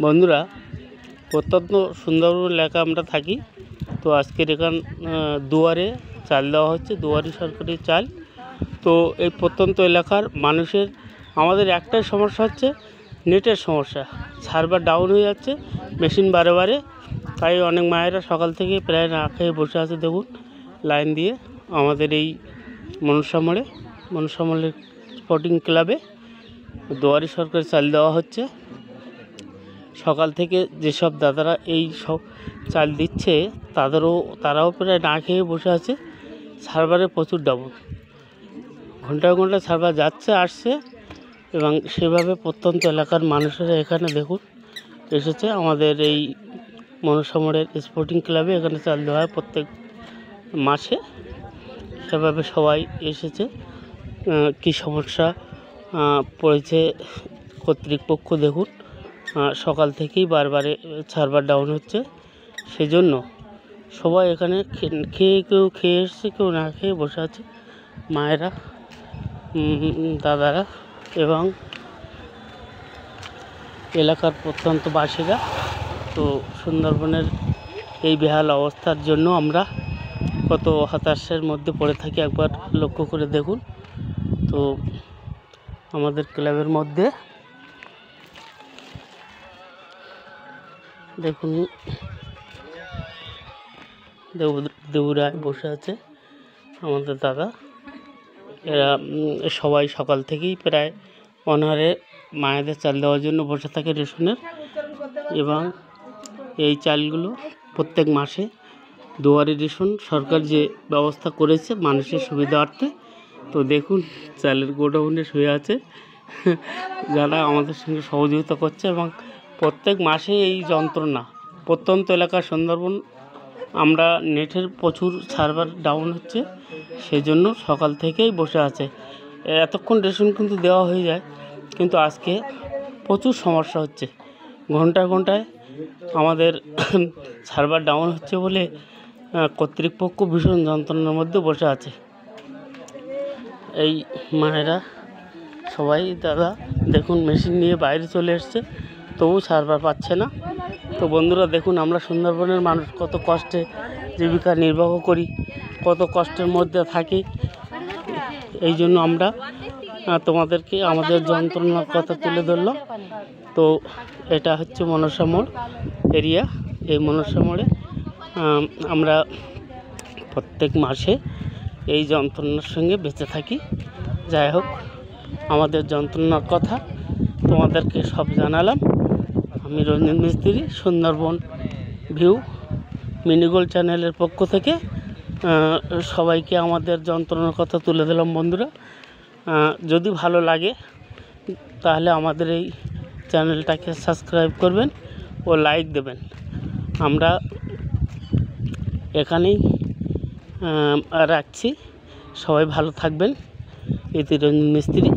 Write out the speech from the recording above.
বন্ধুরা, প্রত্যন্ত সুন্দরবন এলাকা আমরা থাকি। তো আজকের দুয়ারে চাল দেওয়া হচ্ছে, দুয়ারি সরকারি চাল। তো এই প্রত্যন্ত এলাকার মানুষের আমাদের একটাই সমস্যা হচ্ছে নেটের সমস্যা। সার্ভার ডাউন হয়ে যাচ্ছে, মেশিন বারে বারে। তাই অনেক মায়েরা সকাল থেকে প্রায় না খেয়ে বসে আছে। দেখুন লাইন দিয়ে আমাদের এই মনসামলের স্পোর্টিং ক্লাবে দুয়ারি সরকারি চাল দেওয়া হচ্ছে। সকাল থেকে যেসব দাদারা এই সব চাল দিচ্ছে তারাও প্রায় না খেয়ে বসে আছে। সার্ভারে প্রচুর ডাউন, ঘন্টায় ঘন্টায় সার্ভার যাচ্ছে আসছে, এবং সেভাবে প্রত্যন্ত এলাকার মানুষেরা এখানে দেখুন এসেছে। আমাদের এই মনসামলের স্পোর্টিং ক্লাবে এখানে চাল দেওয়া হয় প্রত্যেক মাসে। সেভাবে সবাই এসেছে। কী সমস্যা পড়েছে কর্তৃপক্ষ দেখুন, সকাল থেকেই বারবারে সার্ভার ডাউন হচ্ছে। সেজন্য সবাই এখানে কেউ খেয়ে এসছে, কেউ না খেয়ে বসে আছে, মায়েরা, দাদারা এবং এলাকার প্রত্যন্ত বাসীরা। তো সুন্দরবনের এই বেহাল অবস্থার জন্য আমরা কত হতাশার মধ্যে পড়ে থাকি, একবার লক্ষ্য করে দেখুন। তো আমাদের ক্লাবের মধ্যে দেখুন দেবুরায় বসে আছে আমাদের দাদা। এরা সবাই সকাল থেকেই প্রায় অনাহারে মায়েদের চাল দেওয়ার জন্য বসে থাকে রেশনের। এবং এই চালগুলো প্রত্যেক মাসে দুয়ারে রেশন সরকার যে ব্যবস্থা করেছে মানুষের সুবিধার্থে। তো দেখুন চালের গোডাউনে শুয়ে আছে যারা আমাদের সঙ্গে সহযোগিতা করছে। এবং প্রত্যেক মাসে এই যন্ত্রণা প্রত্যন্ত এলাকার সুন্দরবন, আমরা নেটের প্রচুর সার্ভার ডাউন হচ্ছে, সেজন্য সকাল থেকেই বসে আছে। এতক্ষণ রেশন কিন্তু দেওয়া হয়ে যায়, কিন্তু আজকে প্রচুর সমস্যা হচ্ছে। ঘন্টায় ঘন্টায় আমাদের সার্ভার ডাউন হচ্ছে বলে কর্তৃপক্ষ ভীষণ যন্ত্রণার মধ্যে বসে আছে। এই মায়েরা সবাই দাদা দেখুন মেশিন নিয়ে বাইরে চলে এসছে, তবু সার্ভার পাচ্ছে না। তো বন্ধুরা দেখুন, আমরা সুন্দরবনের মানুষ কত কষ্টে জীবিকা নির্বাহ করি, কত কষ্টের মধ্যে থাকি। এই জন্য আমরা তোমাদেরকে আমাদের যন্ত্রণার কথা তুলে ধরলাম। তো এটা হচ্ছে মনসামল এরিয়া। এই মনসামলে আমরা প্রত্যেক মাসে এই যন্ত্রণার সঙ্গে বেঁচে থাকি। যাই হোক, আমাদের যন্ত্রণার কথা তোমাদেরকে সব জানালাম। আমি রঞ্জন মিস্ত্রি, সুন্দরবন ভিউ মিনিগোল্ড চ্যানেলের পক্ষ থেকে সবাইকে আমাদের যন্ত্রণার কথা তুলে দিলাম। বন্ধুরা, যদি ভালো লাগে তাহলে আমাদের এই চ্যানেলটাকে সাবস্ক্রাইব করবেন ও লাইক দেবেন। আমরা এখানেই রাখছি, সবাই ভালো থাকবেন। এটি রঞ্জন মিস্ত্রি।